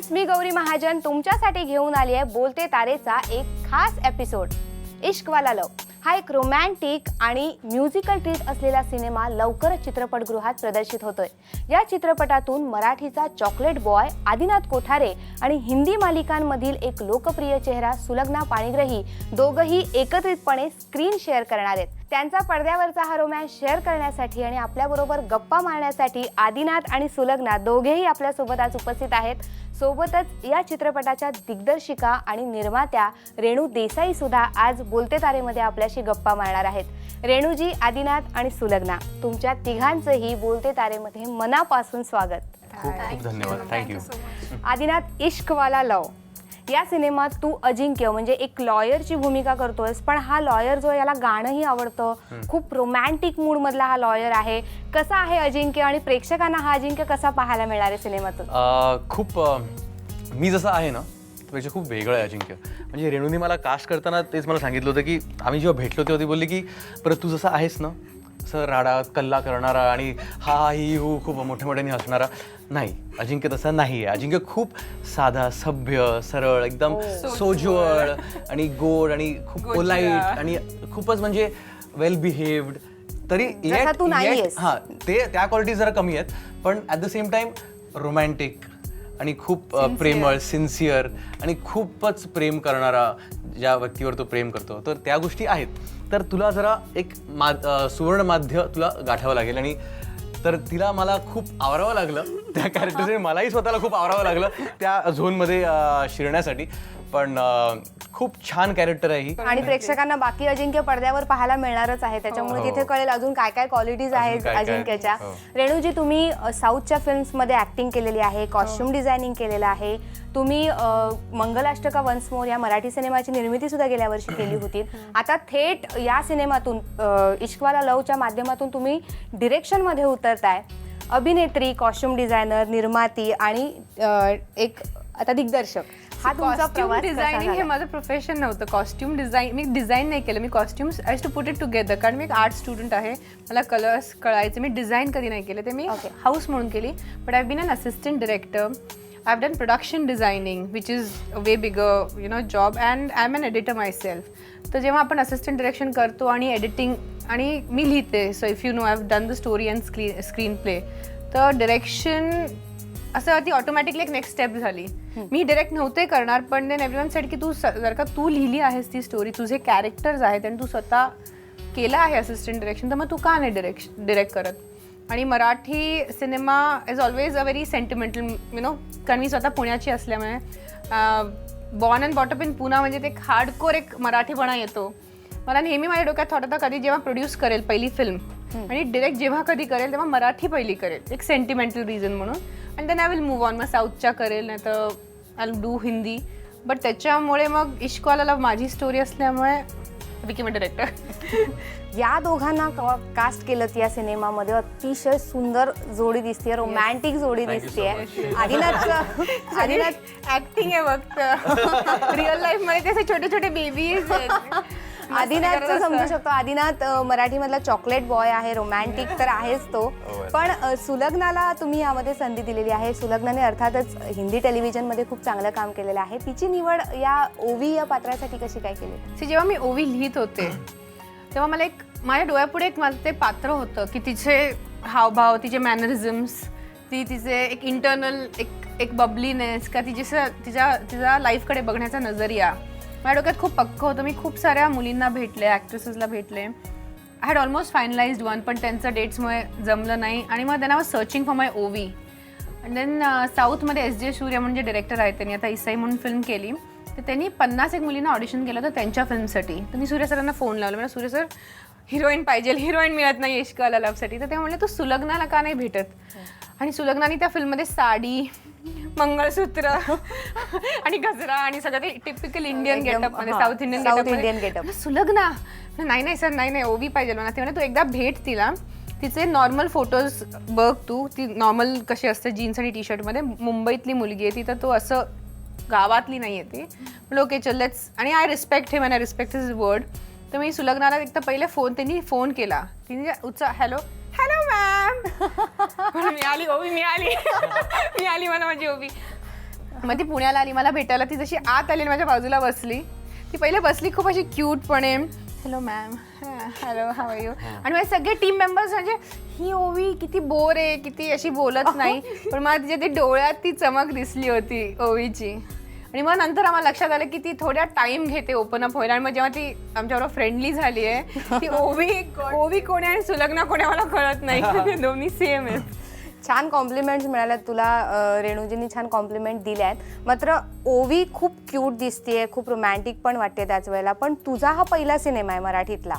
Friends, मी गौरी महाजन तुमच्यासाठी घेऊन आली आहे बोलते तारेचा एक खास एपिसोड. इश्कवाला लव हा एक रोमॅन्टिक आणि म्युझिकल ट्रीट असलेला सिनेमा लवकरच चित्रपटगृहात प्रदर्शित होतोय. या चित्रपटातून मराठीचा चॉकलेट बॉय आदिनाथ कोठारे आणि हिंदी मालिकांमधील एक लोकप्रिय चेहरा सुलग्ना पाणिग्रही दोघंही एकत्रितपणे स्क्रीन शेअर करणार आहेत. त्यांचा पडद्यावरचा हा रोमॅन्स शेअर करण्यासाठी आणि आपल्याबरोबर गप्पा मारण्यासाठी आदिनाथ आणि सुलग्ना दोघेही आपल्यासोबत आज उपस्थित आहेत. सोबतच या चित्रपटाच्या दिग्दर्शिका आणि निर्मात्या रेणू देसाई सुद्धा आज बोलते तारेमध्ये आपल्याशी गप्पा मारणार आहेत. रेणूजी, आदिनाथ आणि सुलग्ना, तुमच्या तिघांचंही बोलते तारेमध्ये मनापासून स्वागत. खूप खूप धन्यवाद. थँक्यू. आदिनाथ, इश्कवाला लव या सिनेमात तू अजिंक्य म्हणजे एक लॉयरची भूमिका करतोयस, पण हा लॉयर जो याला गाणंही आवडतं, खूप रोमॅन्टिक मूड मधला हा लॉयर आहे. कसा आहे अजिंक्य आणि प्रेक्षकांना हा अजिंक्य कसा पाहायला मिळणार आहे सिनेमातून? खूप मी जसं आहे ना त्यापेक्षा खूप वेगळं आहे अजिंक्य. म्हणजे रेणूने मला कास्ट करताना तेच मला सांगितलं होतं की आम्ही जेव्हा भेटलो तेव्हा ती बोलली की परत तू जसं आहेस ना असं राडा कल्ला करणारा आणि हा ही हो खूप मोठ्या मोठ्याने हसणारा नाही, अजिंक्य तसा नाही आहे. अजिंक्य खूप साधा, सभ्य, सरळ, एकदम सोज्वळ आणि गोड आणि खूप पोलाईट आणि खूपच म्हणजे वेल बिहेव्ड. तरी हां, ते त्या क्वालिटी जरा कमी आहेत, पण at the same time romantic आणि खूप प्रेमळ, सिन्सिअर आणि खूपच प्रेम करणारा, ज्या व्यक्तीवर तो प्रेम करतो, तर त्या गोष्टी आहेत. तर तुला जरा एक सुवर्ण माध्य तुला गाठावं लागेल आणि तर तिला मला खूप आवरावं लागलं त्या कॅरेक्टरने. मलाही स्वतःला खूप आवरावं लागलं त्या झोनमध्ये शिरण्यासाठी. पण खूप छान कॅरेक्टर आहे ही आणि प्रेक्षकांना बाकी अजिंक्य पडद्यावर पाहायला मिळणारच आहे, त्याच्यामुळे तिथे कळेल अजून काय काय क्वालिटीज आहेत अजिंक्यच्या. रेणूजी, तुम्ही साऊथच्या फिल्म्समध्ये ऍक्टिंग केलेली आहे, कॉस्ट्युम डिझायनिंग केलेलं आहे, तुम्ही मंगलाष्टका वन्स मोर या मराठी सिनेमाची निर्मिती सुद्धा गेल्या वर्षी केली होती. आता थेट या सिनेमातून इश्कवाला लवच्या माध्यमातून तुम्ही डिरेक्शनमध्ये उतरताय. अभिनेत्री, कॉस्ट्युम डिझायनर, निर्माती आणि एक आता दिग्दर्शक, हा तुमचा प्रवास डिझायनिंग हे माझं प्रोफेशन नव्हतं. कॉस्ट्युम डिझाईन मी डिझाईन नाही केलं, मी costumes I to put it together. कारण मी एक आर्ट स्टुडंट आहे, मला कलर्स कळायचे. मी डिझाईन कधी नाही केले, ते मी हाऊस म्हणून केली. But I been an assistant director. I have done production designing which is a way bigger job, and I am an editor myself. तर जेव्हा आपण असिस्टंट डिरेक्शन करतो आणि एडिटिंग आणि मी लिहिते, so if you know I have done the story and screen play, तर direction असं ती ऑटोमॅटिकली एक नेक्स्ट स्टेप झाली. मी डिरेक्ट नव्हते करणार, पण देन एव्हरीवन सेड की तू जर का तू लिहिली आहेस ती स्टोरी, तुझे कॅरेक्टर्स आहेत आणि तू स्वतः केलं आहे असिस्टंट डिरेक्शन, तर मग तू का नाही डिरेक्ट करत? आणि Marathi cinema is always a very sentimental कारण मी स्वतः पुण्याची असल्यामुळे born and brought up in Poona, म्हणजे ते एक हार्डकोर एक मराठीपणा येतो. मला नेहमी माझ्या डोक्यात थॉट होता कधी जेव्हा प्रोड्यूस करेल पहिली फिल्म आणि डिरेक्ट जेव्हा कधी करेल तेव्हा मराठी पहिली करेल, एक सेंटिमेंटल रिझन म्हणून. And then I will move on. मग साऊथच्या करेल, नाही तर I will do Hindi. But त्याच्यामुळे मग इश्कवाला माझी स्टोरी असल्यामुळे बिकेम अ डिरेक्टर. या दोघांना कास्ट केलं या सिनेमामध्ये. अतिशय सुंदर जोडी दिसते, रोमॅन्टिक जोडी दिसते. आदिनाथ ऍक्टिंग आहे फक्त, रिअल लाईफ मध्ये ते छोटे छोटे बेबीज आदिनाथचं समजू शकतो. आदिनाथ मराठीमधला चॉकलेट बॉय आहे, रोमॅन्टिक तर आहेच तो, पण सुलग्नाला तुम्ही यामध्ये संधी दिलेली आहे. सुलग्नाने अर्थातच हिंदी टेलिव्हिजनमध्ये खूप चांगलं काम केलेलं आहे. तिची निवड या ओवी या पात्रासाठी कशी काय केली? जेव्हा मी ओवी लिहित होते तेव्हा मला एक माझ्या डोळ्यापुढे एक माझं ते पात्र होतं की तिचे हावभाव, तिचे मॅनरिझम्स, तिचे एक इंटरनल एक बबलीनेस, का तिच्या लाईफकडे बघण्याचा नजरिया माझ्या डोक्यात खूप पक्क होतं. मी खूप साऱ्या मुलींना भेटले, ॲक्ट्रेसेसला भेटले. I had almost finalised one, पण त्यांचं डेट्समुळे जमलं नाही. आणि मग then I was searching for my Ovi. And then साऊथमध्ये S.J. सूर्या म्हणजे डिरेक्टर आहेत, त्यांनी आता इसाई म्हणून फिल्म केली. तर त्यांनी 51 मुलींना ऑडिशन केलं होतं त्यांच्या फिल्मसाठी. तर मी सूर्या सरांना फोन लावला, म्हणजे सूर्या सर हिरोईन पाहिजे, हिरोईन मिळत नाही इश्कवाला लवसाठी. तर ते म्हणले तू सुलग्नाला का नाही भेटत? आणि सुलग्नाने त्या फिल्ममध्ये साडी, मंगळसूत्र आणि गजरा आणि सगळं ते टिपिकल इंडियन गेटअप मध्ये, साऊथ इंडियन गेटअप. सुलग्ना नाही सर, नाही ओवी पाहिजे मला. ते म्हणजे तू एकदा भेट तिला, तिचे नॉर्मल फोटोज बघ तू, ती नॉर्मल कशी असते जीन्स आणि टी शर्टमध्ये, मुंबईतली मुलगी आहे ती, तर तो असं गावातली नाही आहे ती. म्हणलं ओके चल लेट्स. आणि I respect him and I respect his word. तर मी सुलग्नाला एक तर पहिले त्यांनी फोन केला, तिने हॅलो मॅम, मी आली ओवी, मी आली मला माझी ओवी. मग ती पुण्याला आली मला भेटायला. ती जशी आत आली आणि माझ्या बाजूला बसली, ती पहिले बसली खूप अशी क्यूटपणे, hello ma'am, hello how are you. आणि माझे सगळे टीम मेंबर्स म्हणजे ही ओवी किती बोर आहे, किती अशी बोलत नाही, पण मला तिच्या ते डोळ्यात ती चमक दिसली होती ओवीची. आणि मग नंतर आम्हाला लक्षात आलं की ती थोड्या टाइम घेते ओपन अप व्हायला. आणि मग जेव्हा ती आमच्याबरोबर फ्रेंडली झाली आहे, ती ओवी कोण आहे आणि सुलग्ना कोण आहे मला कळत नाही. दोन्ही सेम आहेत. छान कॉम्प्लिमेंट्स मिळाल्यात तुला. रेणुजींनी छान कॉम्प्लिमेंट दिल्यात. मात्र ओवी खूप क्यूट दिसतेय, खूप रोमॅन्टिक पण वाटते त्याच वेळेला. पण तुझा हा पहिला सिनेमा आहे मराठीतला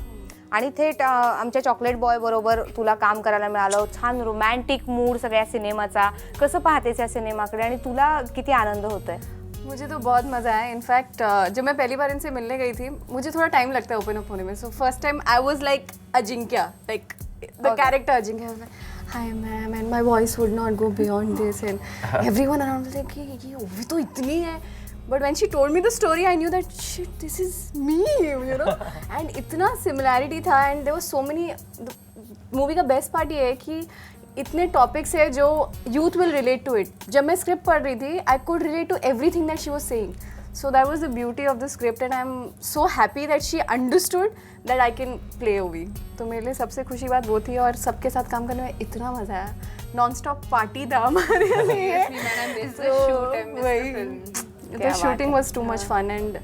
आणि थेट आमच्या चॉकलेट बॉय बरोबर तुला काम करायला मिळालं. छान रोमॅन्टिक मूड सगळ्या सिनेमाचा. कसं पाहतेस या सिनेमाकडे आणि तुला किती आनंद होतोय? मुझे तो बहुत मज़ा आया. इनफैक्ट जब मैं पहली बार इनसे मिलने गई थी, मुझे थोड़ा टाइम लगता है ओपन अप होने में. So first time I was like Ajinkya, like the character Ajinkya. Hi ma'am, and my voice would not go beyond this, and everyone around was like ये ओवी तो इतनी है. But when she told me the story I knew that shit this is me, you know. And इतना similarity था, and there were so many. Movie का best part ये है कि इतने टॉपिक्स है जो youth will relate to it. जब मैं स्क्रिप्ट पढ़ रही थी, I could relate to everything that she was saying. So that was the beauty of the script, and I'm so happy that she understood that I can play Ovi. तो मेरे लिए सबसे खुशी बात वो थी, और सबके साथ काम करने में इतना मज़ा आया. नॉन स्टॉप पार्टी था हमारे लिए. The shooting was too much fun, and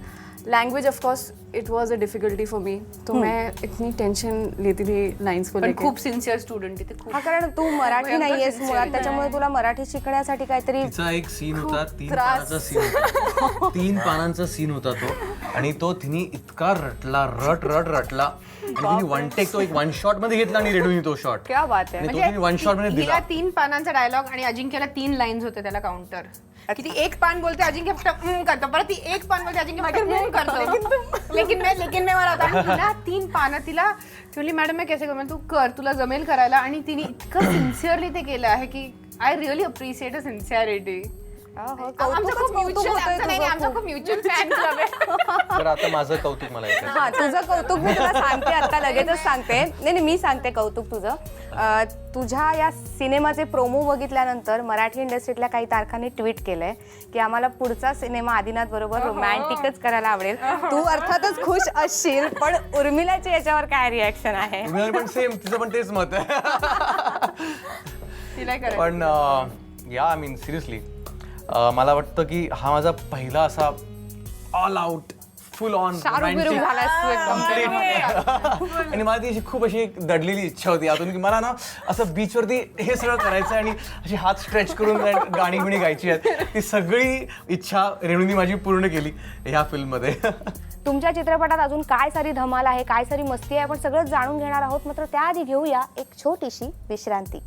language of course it was a difficulty for me. तो मैं इतनी टेंशन लेती थी लाइन्स को पण लेके. खूप सिन्सिअर स्टुडंट तिथे खूप. हा, कारण तू मराठी नाहीयेस मुळात, त्याच्यामुळे तुला मराठी शिकण्यासाठी काहीतरी. तिचा एक सीन होता, 3 पानांचा सीन होता. 3 पानांचा सीन होता तो, आणि तो तिने इतका रटला, रटला, आणि तिने वन टेक तो एक 1 शॉट मध्ये घेतला आणि रेडूनी तो शॉट. क्या बात आहे. आणि तो तिने 1 शॉट मध्ये दिला. हिला 3 पानांचा डायलॉग आणि अजिंक्यला 3 लाईन्स होते त्याला काउंटर. की ती एक पान बोलते, अजिंक्य फक्त करतो, परत ती एक पान बोलते, अजिंक्य फक्त करतो, लेकिन मैं मला होता. आणि तिला 3 पानं तिला बोलली मॅडम मैं कैसे करू. तू कर, तुला जमेल करायला. आणि तिने इतकं सिन्सिअरली ते केलं आहे की I really appreciate a sincerity. आमचं खूप म्युच्युअल फॅन क्लब आहे. तर आता माझं कौतुक मला येतं. हा, तुझं कौतुक मी तुला सांगते, आता लगेचच सांगते. नाही, मी सांगते कौतुक तुझं. तुझ्या या सिनेमाचे प्रोमो बघितल्यानंतर मराठी इंडस्ट्रीतल्या काही तारखांनी ट्विट केलंय की आम्हाला पुढचा सिनेमा आदिनाथ बरोबर रोमॅन्टिकच करायला आवडेल. तू अर्थातच खुश असशील, पण उर्मिलाची याच्यावर काय रिॲक्शन आहे? पण सेम, तिचं पण तेच मत आहे. तिला करायचं. पण या आय मीन सिरियसली मला वाटतं की हा माझा पहिला असा all out full on Shahrukh झालास तू एकदम. आणि मला ती अशी खूप अशी एक दडलेली इच्छा होती आतून की मला ना असं बीचवरती हे सगळं करायचं आणि अशी हात स्ट्रेच करून गाणी बिणी गायची आहेत. ती सगळी इच्छा रेणूनी माझी पूर्ण केली ह्या फिल्ममध्ये. तुमच्या चित्रपटात अजून काय सारी धमाल आहे, काय सारी मस्ती आहे, आपण सगळं जाणून घेणार आहोत. मात्र त्याआधी घेऊया एक छोटीशी विश्रांती.